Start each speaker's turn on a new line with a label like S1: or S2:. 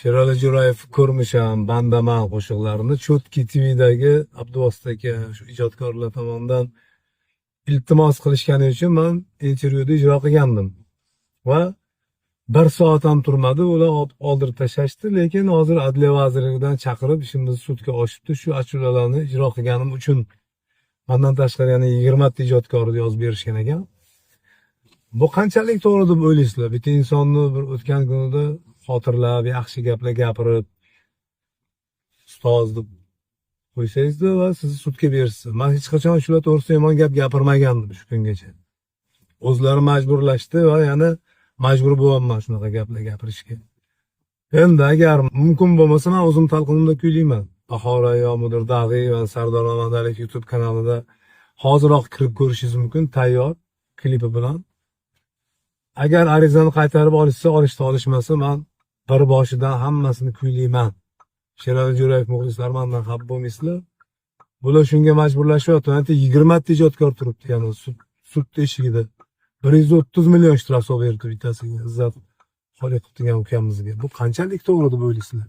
S1: Sherali Jo'rayev ko'rmisham bandaman qo'shiqlarini Chotki TV'dagi Abduvosit aka shu ijodkorlar tomonidan iltimos qilishgani uchun men intervyuda ijro qilgandim va 1 soat ham turmadi, ular oldirib tashlashdi. Lekin hozir Adliya vazirligidan chaqirib ishimiz sudga oshibdi. Shu ashulalarni ijro qilganim uchun mendan tashqari yana 20 ta ijodkorni yozib berishgan ekan. Bu qanchalik to'g'ri deb o'ylaysizlar? Bitta insonni bir o'tgan kunida xotirlab, yaxshi gaplar gapirib, ustoz deb qo'ysangizda va sizni sudga berishsa. Men hech qachon shular to'g'risida yomon gap gapirmagandim shu kungacha. O'zlari majburlashdi va yana majbur bo'lyapman shunaqa gaplar gapirishga. Endi agar mumkin bo'lmasa men o'zim talqinimda kuylayman. Bahora yo Mudir Dag'iy va Sardor Mamadaliyev YouTube kanalida hoziroq kirib ko'rishingiz mumkin, tayyor klipi bilan. Agar arizani qaytarib olishsa, olishmasa men bir boshidan hammasini kuylayman. Sherali Jo'rayev muxlislar mendan xafa bo'lmaysizlar. Bular shunga majburlashyapti. 20 ta ijodkor turibdi, ya'ni sud eshigida. 130 million ishtirok berdi bittasiga. Izzat Xoliqov degan ukamizga. Bu qanchalik to'g'ri deb o'ylaysizlar?